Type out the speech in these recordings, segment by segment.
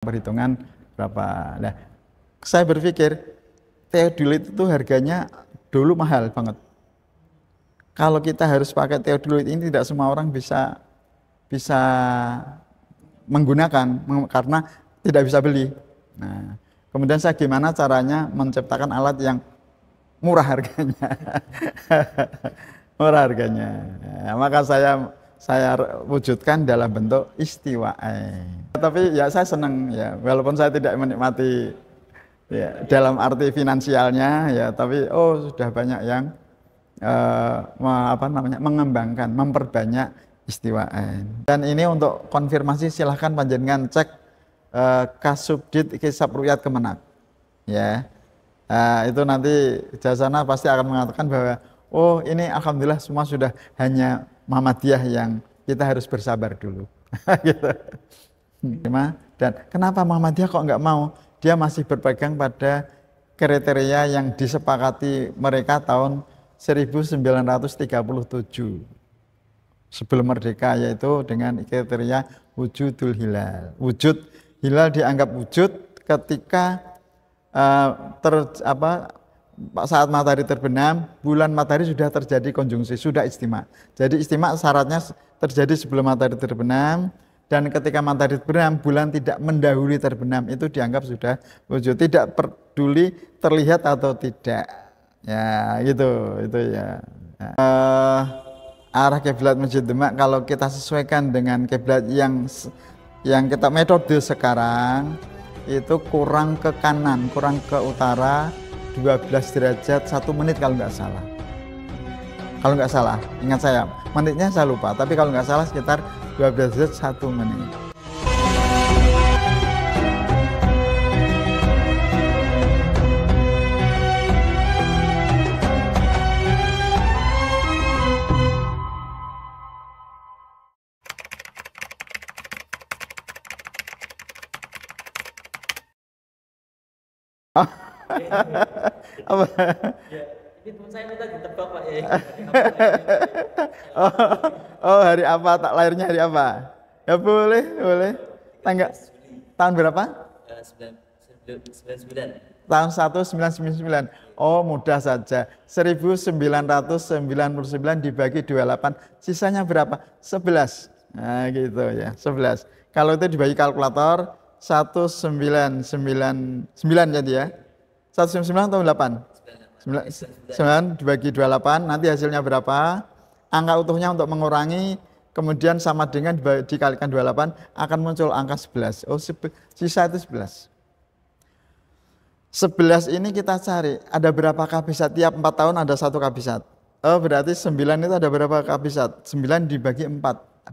perhitungan berapa. Nah, saya berpikir theodolit itu harganya dulu mahal banget. Kalau kita harus pakai theodolit ini tidak semua orang bisa menggunakan karena tidak bisa beli. Nah, kemudian saya gimana caranya menciptakan alat yang murah harganya. Murah harganya. Nah, maka saya wujudkan dalam bentuk istiwa'ain. Tapi ya saya senang ya, walaupun saya tidak menikmati ya dalam arti finansialnya ya, tapi sudah banyak yang mengembangkan, memperbanyak istiwa'ain. Dan ini untuk konfirmasi silahkan panjenengan cek Kasubdit Hisab Ru'yat Kemenak. Ya. Itu nanti Jasana pasti akan mengatakan bahwa ini alhamdulillah semua sudah hanya Muhammadiyah yang kita harus bersabar dulu. Gitu. Dan kenapa Muhammadiyah kok nggak mau? Dia masih berpegang pada kriteria yang disepakati mereka tahun 1937 sebelum merdeka, yaitu dengan kriteria wujudul hilal. Wujud hilal dianggap wujud ketika saat matahari terbenam, bulan matahari sudah terjadi konjungsi, sudah istima. Jadi istima syaratnya terjadi sebelum matahari terbenam, dan ketika matahari terbenam, bulan tidak mendahului terbenam, itu dianggap sudah wujud. Tidak peduli terlihat atau tidak. Ya, gitu, itu ya. Arah kiblat Masjid Demak kalau kita sesuaikan dengan kiblat yang kita metode sekarang, itu kurang ke kanan, kurang ke utara 12 derajat 1 menit kalau nggak salah. Kalau nggak salah, ingat saya, menitnya saya lupa, tapi kalau nggak salah sekitar 12 derajat 1 menit. Apa? Ya, ini teman saya minta ditebak Pak ya. Hari apa? Tak lahirnya hari apa? Ya boleh. Tanggal tahun berapa? 99. Tahun 1999. Mudah saja. 1999 dibagi 28, sisanya berapa? 11. Nah, gitu ya, 11. Kalau itu dibagi kalkulator 1999 jadi ya. 199 atau 8? 9 dibagi 28, nanti hasilnya berapa? Angka utuhnya untuk mengurangi, kemudian sama dengan dikalikan 28, akan muncul angka 11. Sisa itu 11. 11 ini kita cari, ada berapa kabisat? Tiap 4 tahun ada 1 kabisat. Berarti 9 itu ada berapa kabisat? 9 dibagi 4.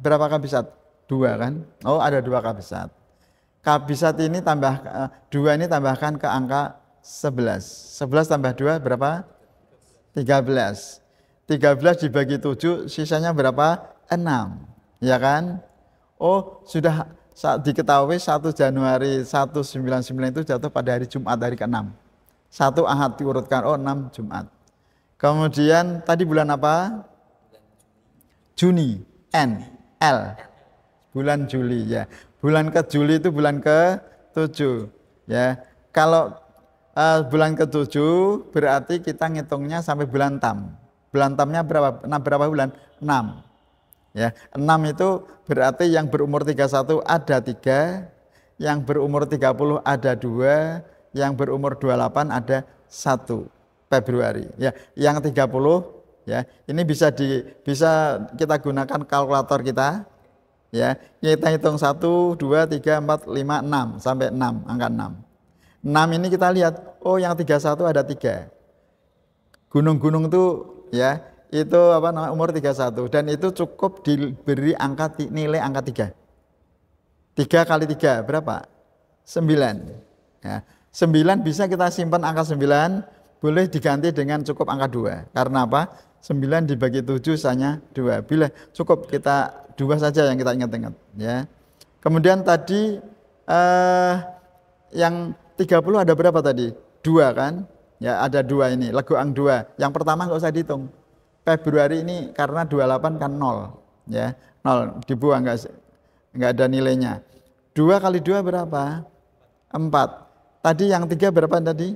Berapa kabisat? 2 kan? Ada 2 kabisat. Kabisat ini tambah 2 ini tambahkan ke angka 11. 11 tambah 2 berapa? 13. 13 dibagi 7 sisanya berapa? 6. Ya kan? Sudah diketahui 1 Januari 199 itu jatuh pada hari Jumat, hari ke-6. 1 Ahad diurutkan, 6 Jumat. Kemudian tadi bulan apa? Juni, L. Bulan Juli ya. Bulan ke Juli itu bulan ke-7 ya. Kalau bulan ke-7 berarti kita ngitungnya sampai bulan Tam. Bulan Tamnya berapa? Berapa bulan? 6. Ya, 6 itu berarti yang berumur 31 ada 3, yang berumur 30 ada 2, yang berumur 28 ada 1 Februari. Ya, yang 30 ya, ini bisa kita gunakan kalkulator kita. Ya, kita hitung 1, 2, 3, 4, 5, 6 sampai 6, angka 6. 6 ini kita lihat, yang 31 ada 3. Gunung-gunung itu ya, itu umur 31 dan itu cukup diberi nilai angka 3. 3 kali 3 berapa? 9. Ya. 9 bisa kita simpan angka 9, boleh diganti dengan cukup angka 2. Karena apa? 9 dibagi 7 hanya 2. Bila cukup kita 2 saja yang kita ingat-ingat ya. Kemudian tadi yang 30 ada berapa tadi? 2 kan? Ya, ada 2 ini, legoang 2. Yang pertama nggak usah dihitung. Februari ini karena 28 kan 0 ya. 0 dibuang, nggak ada nilainya. 2 kali 2 berapa? 4. Tadi yang 3 berapa tadi?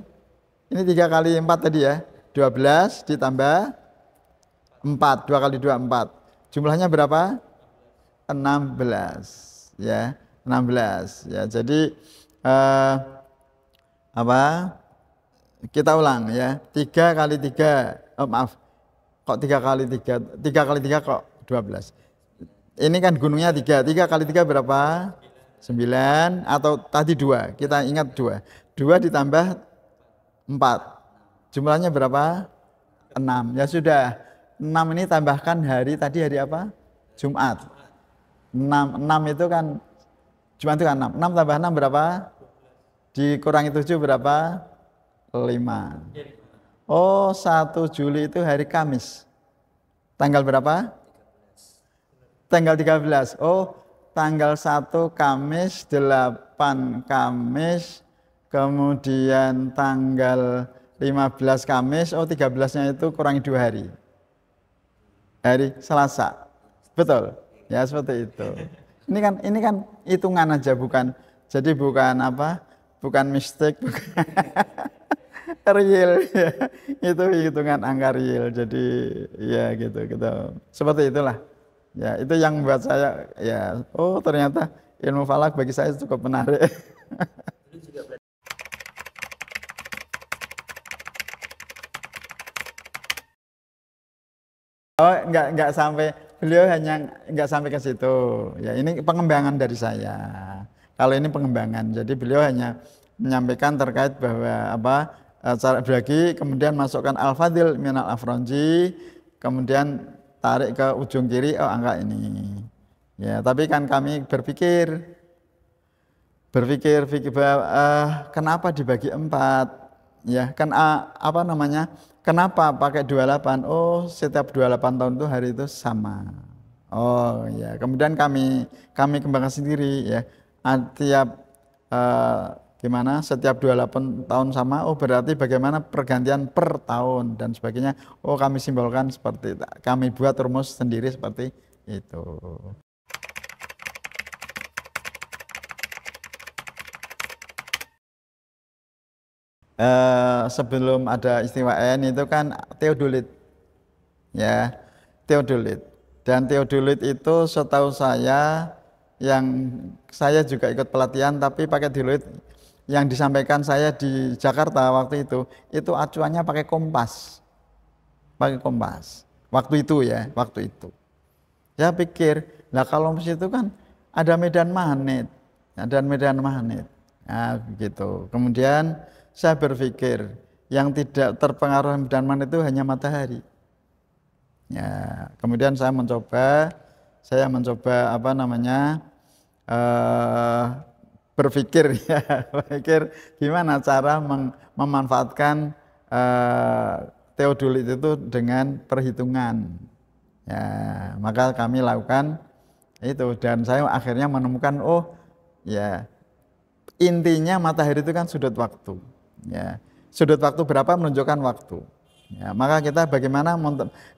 Ini 3 kali 4 tadi ya. 12 ditambah 4. 2 kali 2, 4. Jumlahnya berapa? 16. Ya, 16. Ya, jadi apa? Kita ulang ya. 3 kali 3. Maaf. Kok 3 kali 3? 3 kali 3 kok 12. Ini kan gunungnya 3. 3 kali 3 berapa? 9 atau tadi 2. Kita ingat 2. 2 ditambah 4. Jumlahnya berapa? 6. Ya sudah. 6 ini tambahkan hari tadi hari apa? Jumat. 6 itu kan Jumat itu kan 6. 6 tambah 6 berapa? Dikurangi 7 berapa? 5. Oh, 1 Juli itu hari Kamis. Tanggal berapa? Tanggal 13. Oh, tanggal 1 Kamis, 8 Kamis, kemudian tanggal 15 Kamis, oh 13-nya itu kurangi 2 hari. Hari Selasa. Betul? Ya, seperti itu. Ini kan hitungan aja, bukan, jadi bukan apa? Bukan mistake, bukan real ya. Itu hitungan angka real. Jadi ya gitu. Seperti itulah. Ya, itu yang buat saya ya, oh ternyata ilmu falak bagi saya cukup menarik. Oh, enggak sampai, beliau hanya enggak sampai ke situ. Ya, ini pengembangan dari saya. Kalau ini pengembangan, jadi beliau hanya menyampaikan terkait bahwa apa cara bagi, kemudian masukkan al-fadil minal afronji, kemudian tarik ke ujung kiri, oh angka ini. Ya, tapi kan kami berpikir bahwa kenapa dibagi 4? Ya, kan apa namanya? Kenapa pakai 28? Oh, setiap 28 tahun itu hari itu sama. Oh, ya. Kemudian kami kembangkan sendiri ya. Tiap gimana? Setiap 28 tahun sama, oh berarti bagaimana pergantian per tahun dan sebagainya. Oh, kami simbolkan seperti itu. Kami buat rumus sendiri seperti itu. Sebelum ada istiwa N itu kan teodolit. Ya, teodolit. Dan teodolit itu setahu saya, yang saya juga ikut pelatihan tapi pakai teodolit, yang disampaikan saya di Jakarta waktu itu acuannya pakai kompas. Pakai kompas. Waktu itu ya, waktu itu. Saya pikir, lah kalau itu kan ada medan magnet. Ada medan magnet. Nah, begitu. Kemudian saya berpikir yang tidak terpengaruh medan magnet itu hanya matahari. Ya, kemudian saya mencoba apa namanya? Berpikir ya, berpikir gimana cara memanfaatkan teodolit itu dengan perhitungan. Ya, maka kami lakukan itu dan saya akhirnya menemukan oh ya, intinya matahari itu kan sudut waktu. Ya, sudut waktu berapa menunjukkan waktu. Ya, maka kita bagaimana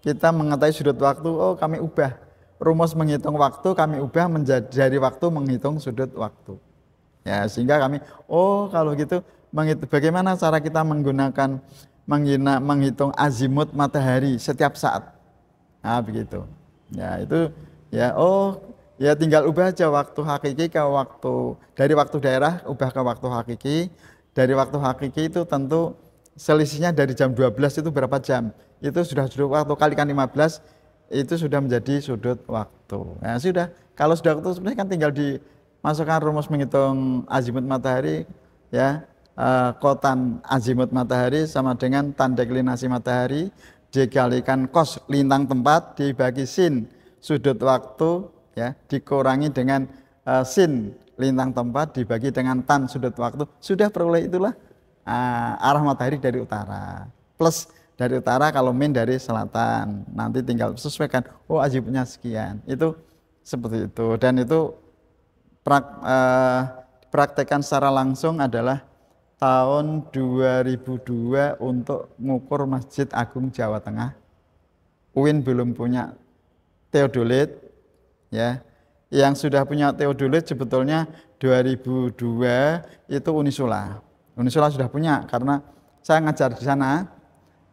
kita mengetahui sudut waktu? Oh, kami ubah rumus menghitung waktu, kami ubah menjadi waktu menghitung sudut waktu. Ya, sehingga kami, oh kalau gitu bagaimana cara kita menghitung azimut matahari setiap saat. Nah, begitu. Ya, itu ya, oh ya tinggal ubah aja waktu hakiki ke waktu, dari waktu daerah ubah ke waktu hakiki. Dari waktu hakiki itu tentu selisihnya dari jam 12 itu berapa jam. Itu sudah sudut waktu, kalikan 15 itu sudah menjadi sudut waktu. Nah, sudah, kalau sudah waktu sebenarnya kan tinggal dimasukkan rumus menghitung azimut matahari ya. Kotan azimut matahari sama dengan tan deklinasi matahari dikalikan cos lintang tempat dibagi sin sudut waktu ya, dikurangi dengan sin lintang tempat dibagi dengan tan sudut waktu, sudah peroleh itulah arah matahari dari utara, plus dari utara kalau min dari selatan, nanti tinggal sesuaikan, oh azimutnya sekian, itu seperti itu. Dan itu praktekkan secara langsung adalah tahun 2002 untuk mengukur Masjid Agung Jawa Tengah. UIN belum punya teodolit ya, Yang sudah punya teodolit sebetulnya 2002 itu Unisula. Unisula sudah punya karena saya ngajar di sana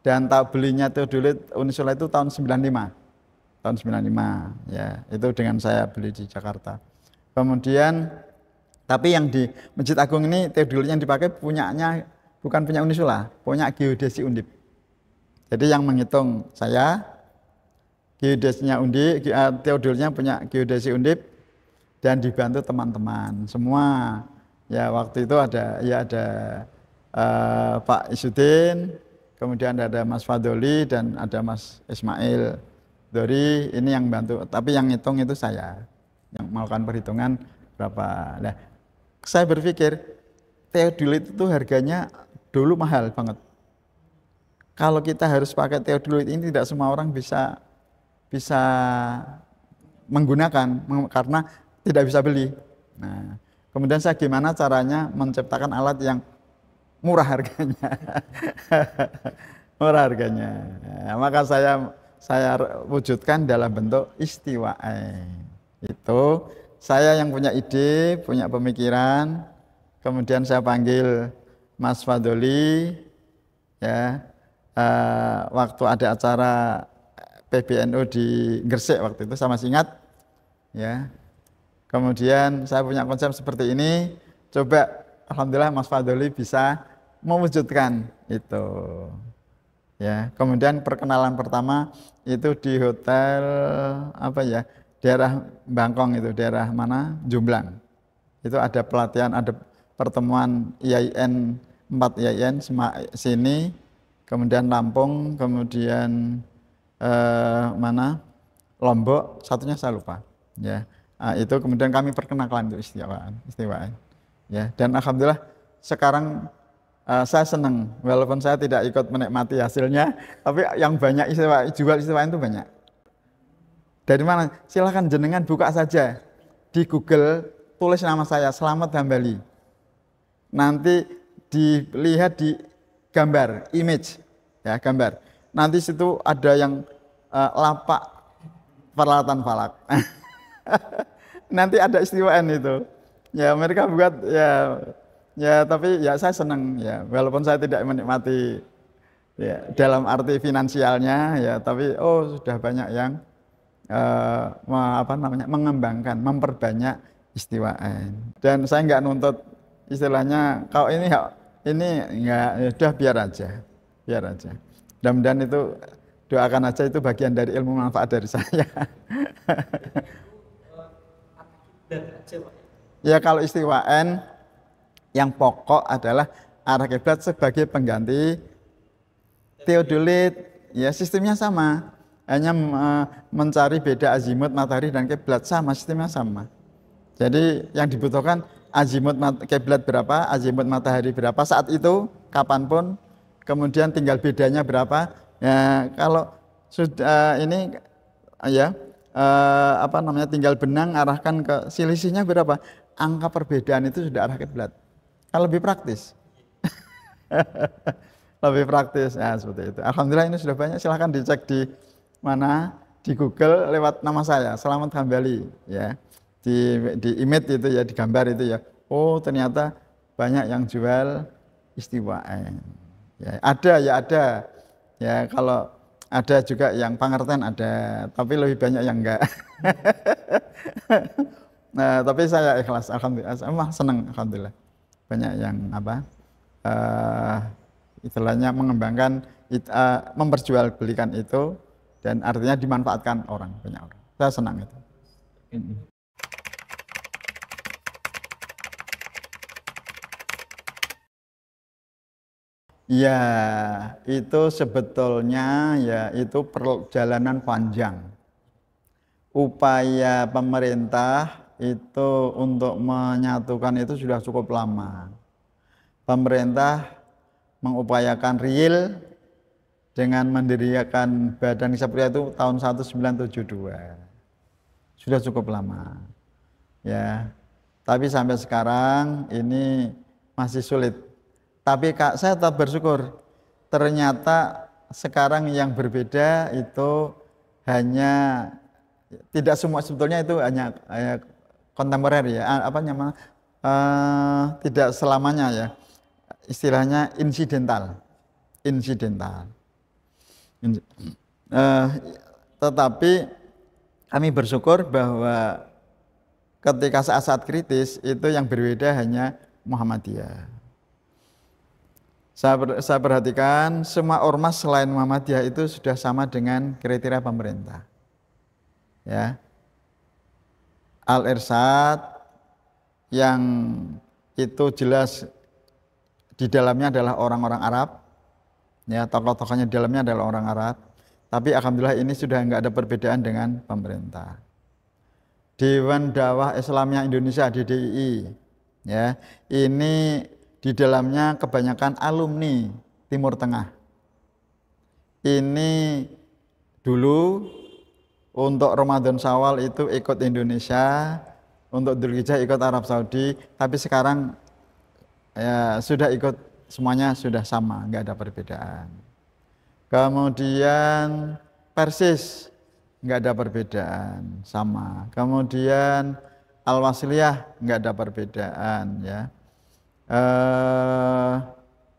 dan tak belinya teodolit Unisula itu tahun 95. Tahun 95 ya, itu dengan saya beli di Jakarta. Kemudian tapi yang di Masjid Agung ini teodolit yang dipakai punyanya bukan punya Unisula, punya Geodesi Undip. Jadi yang menghitung saya, geodesinya Undip, teodolitnya punya Geodesi Undip dan dibantu teman-teman semua. Ya waktu itu ada Pak Isudin, kemudian ada Mas Fadoli dan ada Mas Ismail Dori, ini yang bantu. Tapi yang ngitung itu saya, yang melakukan perhitungan berapa. Nah, saya berpikir teodolit itu harganya dulu mahal banget. Kalau kita harus pakai teodolit ini tidak semua orang bisa menggunakan karena tidak bisa beli. Nah, kemudian saya gimana caranya menciptakan alat yang murah harganya. Murah harganya. Nah, maka saya wujudkan dalam bentuk istiwa'ain. Itu saya yang punya ide, punya pemikiran, kemudian saya panggil Mas Fadoli, ya, waktu ada acara PBNU di Gresik waktu itu sama Singat, ya. Kemudian saya punya konsep seperti ini, coba alhamdulillah Mas Fadoli bisa mewujudkan itu. Ya, kemudian perkenalan pertama itu di hotel apa ya? Daerah Bangkong itu, daerah mana? Jomblang. Itu ada pelatihan, ada pertemuan IAIN 4 IAIN sini, kemudian Lampung, kemudian mana? Lombok, satunya saya lupa. Ya. Nah, itu kemudian kami perkenalkan itu istiwaan. Ya, dan alhamdulillah sekarang saya senang walaupun saya tidak ikut menikmati hasilnya, tapi yang banyak jual istiwaan itu banyak. Dari mana? Silahkan jenengan buka saja di Google, tulis nama saya Slamet Hambali. Nanti dilihat di gambar, image, ya gambar. Nanti situ ada yang lapak peralatan falak. Nanti ada istiwaan itu. Ya mereka buat ya tapi ya saya senang ya walaupun saya tidak menikmati ya dalam arti finansialnya ya tapi sudah banyak yang mengembangkan, memperbanyak istiwaan. Dan saya nggak nuntut istilahnya kalau ini enggak ya udah biar aja. Mudah-mudahan itu doakan aja itu bagian dari ilmu manfaat dari saya. Ya kalau istiwaan yang pokok adalah arah kiblat sebagai pengganti teodolit. Ya sistemnya sama, hanya mencari beda azimut matahari dan kiblat, sama sistemnya sama. Jadi yang dibutuhkan azimut kiblat berapa, azimut matahari berapa saat itu, kapanpun, kemudian tinggal bedanya berapa. Ya kalau sudah ini ya tinggal benang arahkan ke selisihnya berapa, angka perbedaan itu sudah arah kiblat. Kan lebih praktis. Lebih praktis ya seperti itu. Alhamdulillah ini sudah banyak, silahkan dicek di mana, di Google lewat nama saya Slamet Hambali ya, di image itu ya, di gambar itu ya, ternyata banyak yang jual istiwaan ya, ada ya kalau ada juga yang pengertian ada, tapi lebih banyak yang enggak. Nah tapi saya ikhlas, alhamdulillah, senang, alhamdulillah banyak yang istilahnya mengembangkan, memperjualbelikan itu dan artinya dimanfaatkan orang, banyak orang. Saya senang itu. Ya, itu sebetulnya ya itu perjalanan panjang. Upaya pemerintah itu untuk menyatukan itu sudah cukup lama. Pemerintah mengupayakan real dengan mendirikan Badan Hisab Ruqyah itu tahun 1972. Sudah cukup lama. Ya. Tapi sampai sekarang ini masih sulit. Tapi saya tetap bersyukur. Ternyata sekarang yang berbeda itu hanya tidak semua, sebetulnya itu hanya kontemporer ya, apa namanya, tidak selamanya ya, istilahnya insidental. In- eh, tetapi kami bersyukur bahwa ketika saat-saat kritis itu yang berbeda hanya Muhammadiyah. Saya perhatikan semua ormas selain Muhammadiyah itu sudah sama dengan kriteria pemerintah. Ya. Al-Irsyad yang itu jelas di dalamnya adalah orang-orang Arab. Ya, tokoh-tokohnya di dalamnya adalah orang Arab. Tapi alhamdulillah ini sudah enggak ada perbedaan dengan pemerintah. Dewan Dakwah Islamiyah Indonesia DDII, ya, ini di dalamnya kebanyakan alumni Timur Tengah. Ini dulu untuk Ramadan Syawal itu ikut Indonesia, untuk Dzulhijjah ikut Arab Saudi, tapi sekarang ya sudah ikut semuanya sudah sama, nggak ada perbedaan. Kemudian Persis nggak ada perbedaan, sama. Kemudian Al-Wasliyah nggak ada perbedaan, ya.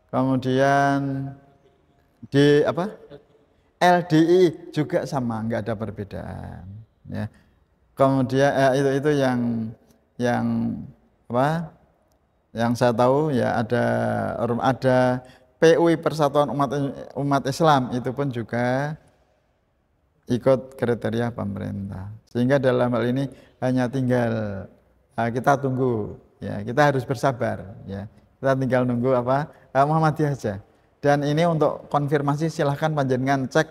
Kemudian di apa? LDI juga sama, nggak ada perbedaan, ya. Kemudian itu yang apa? Yang saya tahu ya ada PUI Persatuan Umat Islam itu pun juga ikut kriteria pemerintah. Sehingga dalam hal ini hanya tinggal kita tunggu, ya, kita harus bersabar, ya. Kita tinggal nunggu apa? Muhammadiyah aja. Dan ini untuk konfirmasi silahkan panjenengan cek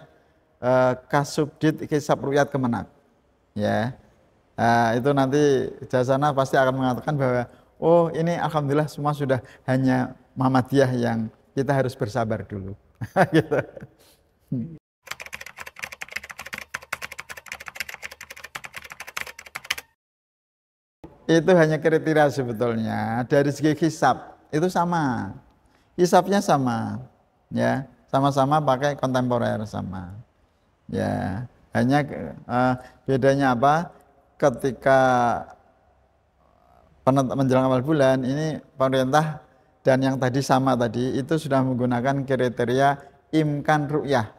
Kasubdit Hisab Ruqyat Kemenak, ya. Itu nanti Jasana pasti akan mengatakan bahwa oh ini alhamdulillah semua sudah hanya Muhammadiyah yang kita harus bersabar dulu. Gitu. Itu hanya kriteria sebetulnya. Dari segi hisab itu sama, hisabnya sama, ya, sama-sama pakai kontemporer sama, ya. Hanya bedanya apa? Ketika menjelang awal bulan ini pemerintah dan yang tadi sama tadi itu sudah menggunakan kriteria imkan ru'yah.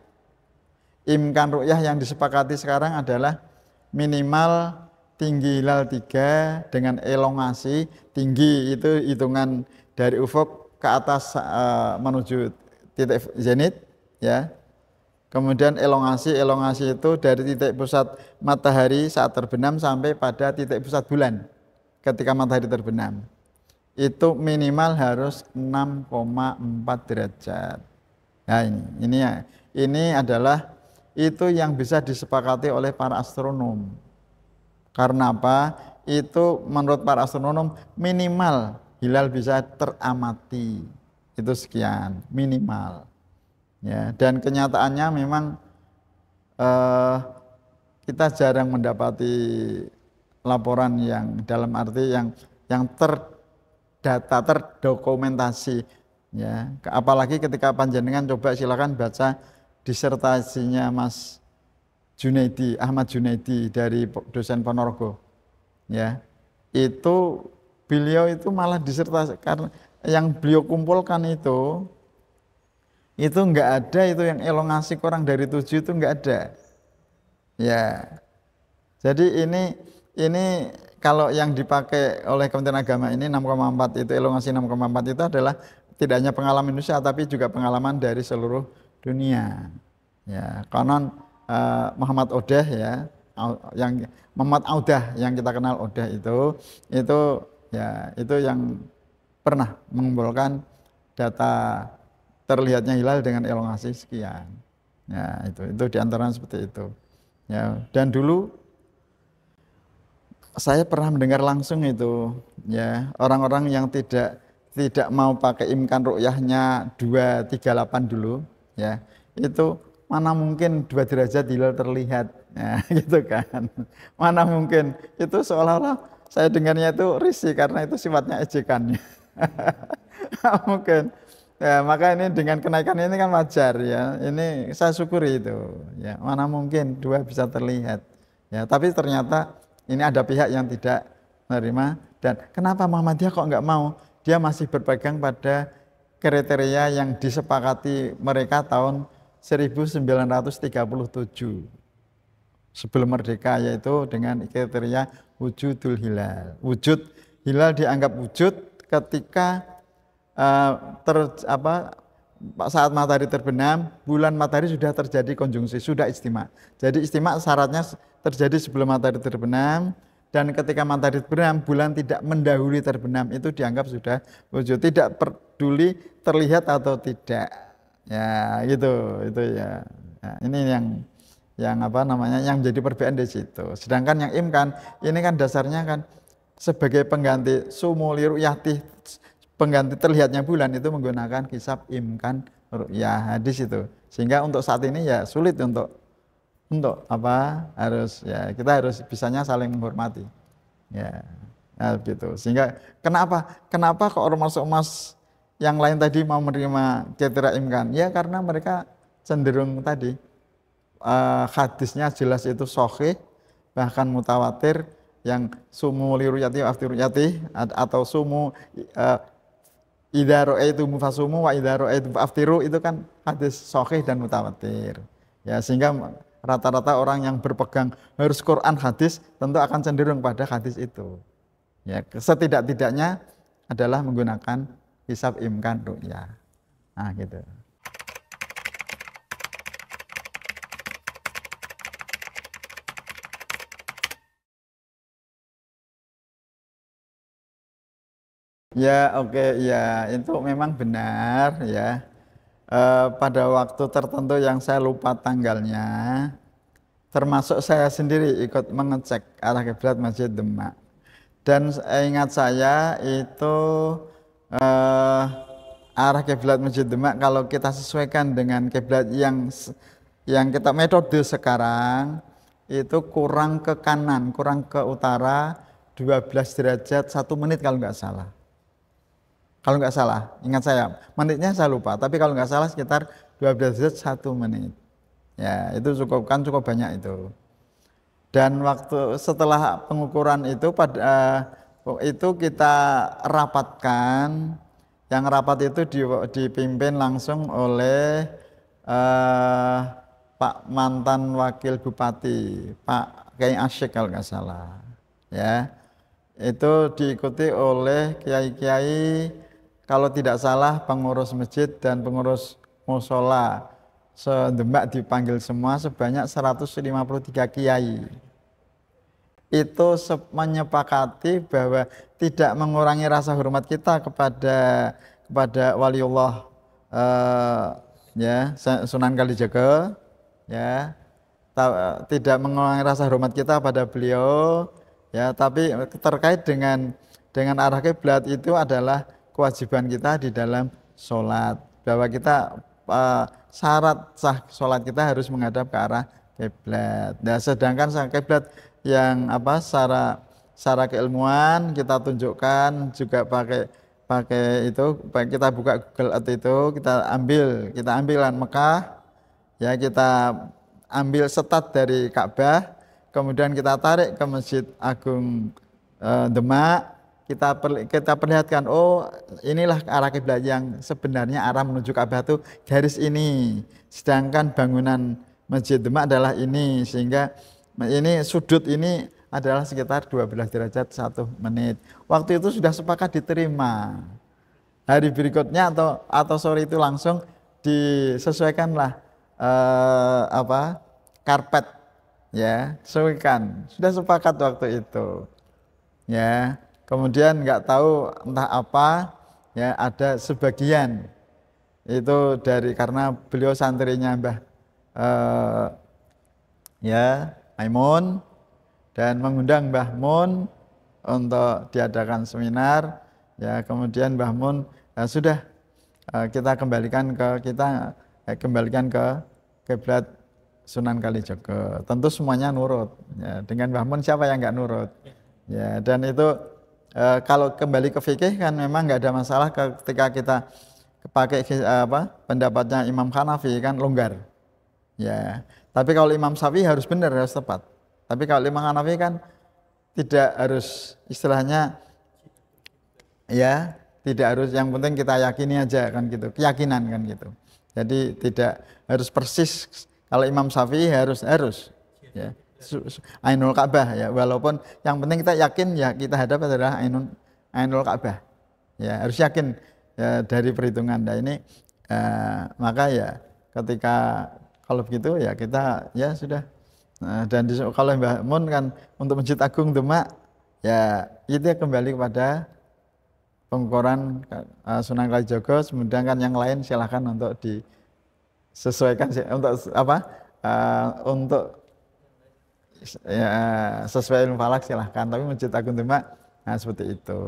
Imkan ru'yah yang disepakati sekarang adalah minimal tinggi hilal 3 dengan elongasi tinggi itu hitungan dari ufuk ke atas menuju titik zenit, ya. Kemudian elongasi itu dari titik pusat matahari saat terbenam sampai pada titik pusat bulan ketika matahari terbenam. Itu minimal harus 6,4 derajat. Nah ini adalah itu yang bisa disepakati oleh para astronom. Karena apa? Itu menurut para astronom minimal hilal bisa teramati. Itu sekian, minimal. Ya, dan kenyataannya memang kita jarang mendapati laporan yang dalam arti yang terdata, terdokumentasi, ya. Apalagi ketika panjenengan coba silakan baca disertasinya Mas Junaidi, Ahmad Junaidi dari dosen Ponorogo, ya. Itu beliau itu malah disertasi karena yang beliau kumpulkan itu enggak ada itu yang elongasi kurang dari 7 itu enggak ada, ya. Jadi ini kalau yang dipakai oleh Kementerian Agama ini 6,4 itu elongasi 6,4 itu adalah tidak hanya pengalaman Indonesia tapi juga pengalaman dari seluruh dunia, ya. Konon Muhammad Odah, ya, yang Muhammad Audah yang kita kenal Odah itu ya itu yang pernah mengumpulkan data terlihatnya hilal dengan elongasi sekian, ya. Itu diantaranya seperti itu, ya. Dan dulu saya pernah mendengar langsung itu, ya, orang-orang yang tidak mau pakai imkan ru'yahnya 238 dulu, ya, itu mana mungkin 2 derajat hilal terlihat, ya, gitu kan. Mana mungkin, itu seolah-olah saya dengarnya itu risih karena itu sifatnya ejekannya. Mungkin, ya, maka ini dengan kenaikan ini kan wajar, ya. Ini saya syukuri itu, ya. Mana mungkin 2 bisa terlihat, ya. Tapi ternyata ini ada pihak yang tidak menerima. Dan kenapa Muhammadiyah kok nggak mau? Dia masih berpegang pada kriteria yang disepakati mereka tahun 1937 sebelum merdeka, yaitu dengan kriteria wujudul hilal. Wujud hilal dianggap wujud ketika saat matahari terbenam, bulan matahari sudah terjadi konjungsi, sudah istima. Jadi istima syaratnya terjadi sebelum matahari terbenam, dan ketika matahari terbenam, bulan tidak mendahului terbenam, itu dianggap sudah wujud. Tidak peduli terlihat atau tidak. Ya, gitu, itu ya. Nah, ini yang menjadi perbedaan di situ. Sedangkan yang imkan ini kan dasarnya kan sebagai pengganti sumu liruyati, pengganti terlihatnya bulan, itu menggunakan hisab imkan ru'yah hadis itu. Sehingga untuk saat ini ya sulit untuk kita harus bisanya saling menghormati. Ya. Nah, gitu. Sehingga kenapa kok ormas-ormas yang lain tadi mau menerima kriteria imkan? Ya karena mereka cenderung tadi hadisnya jelas itu sahih, bahkan mutawatir, yang sumu liruyati wa aftiruyati, atau sumu idza ra'aitum fasumu wa idza ra'aitum aftiru, itu kan hadis sahih dan mutawatir. Ya, sehingga rata-rata orang yang berpegang harus Quran hadis tentu akan cenderung pada hadis itu. Ya, setidak-tidaknya adalah menggunakan hisab imkan ru'yah. Nah, gitu. Ya, oke, ya, itu memang benar ya. Pada waktu tertentu yang saya lupa tanggalnya, termasuk saya sendiri ikut mengecek arah kiblat Masjid Demak. Dan ingat saya itu arah kiblat Masjid Demak kalau kita sesuaikan dengan kiblat yang kita metode sekarang, itu kurang ke kanan, kurang ke utara 12 derajat 1 menit kalau nggak salah. Kalau nggak salah, ingat saya, menitnya saya lupa, tapi kalau nggak salah sekitar 12 derajat 1 menit. Ya, itu cukup banyak itu. Dan waktu setelah pengukuran itu itu kita rapatkan. Yang rapat itu dipimpin langsung oleh Pak mantan Wakil Bupati, Pak Kiai Asyik kalau nggak salah. Ya, itu diikuti oleh kiai-kiai, kalau tidak salah pengurus masjid dan pengurus musola se-Demak dipanggil semua, sebanyak 153 kiai. Itu menyepakati bahwa tidak mengurangi rasa hormat kita kepada waliullah Sunan Kalijaga, ya, tidak mengurangi rasa hormat kita pada beliau, ya, tapi terkait dengan arah kiblat itu adalah kewajiban kita di dalam sholat, bahwa kita syarat sah sholat kita harus menghadap ke arah kiblat. Nah, sedangkan kiblat yang secara keilmuan kita tunjukkan juga pakai itu, kita buka Google Earth itu, kita ambilan Mekah, ya, kita ambil setat dari Ka'bah, kemudian kita tarik ke Masjid Agung Demak. Kita perlihatkan, oh inilah arah kiblat yang sebenarnya arah menuju Ka'bah itu garis ini, sedangkan bangunan Masjid Demak adalah ini, sehingga ini sudut ini adalah sekitar 12 derajat 1 menit. Waktu itu sudah sepakat diterima. Hari berikutnya atau sore itu langsung disesuaikanlah karpet, ya, sesuaikan. Sudah sepakat waktu itu. Ya. Kemudian nggak tahu entah apa, ya, ada sebagian itu karena beliau santrinya Mbah Maimun, dan mengundang Mbah Mun untuk diadakan seminar, ya, kemudian Mbah Mun sudah kita kembalikan ke kiblat Sunan Kalijaga. Tentu semuanya nurut, ya. Dengan Mbah Mun siapa yang nggak nurut, ya. Dan itu kalau kembali ke fikih kan memang nggak ada masalah ketika kita pakai pendapatnya Imam Hanafi kan longgar, ya. Tapi kalau Imam Syafi'i harus benar, harus tepat. Tapi kalau Imam Hanafi kan tidak harus istilahnya ya, tidak harus, yang penting kita yakini aja kan gitu, keyakinan kan gitu. Jadi tidak harus persis, kalau Imam Syafi'i harus ya Ainul Ka'bah ya, walaupun yang penting kita yakin ya kita hadap adalah Ainul Ka'bah. Ya, harus yakin ya, dari perhitungan. Nah ini maka ya ketika kalau begitu ya kita ya sudah. Dan kalau Mbah Mun kan untuk Masjid Agung Demak ya itu ya kembali kepada pengukuran Sunan Kalijaga, sedangkan yang lain silahkan untuk disesuaikan untuk apa untuk ya, sesuai ilmu falak silahkan, tapi Masjid Agung Demak nah seperti itu.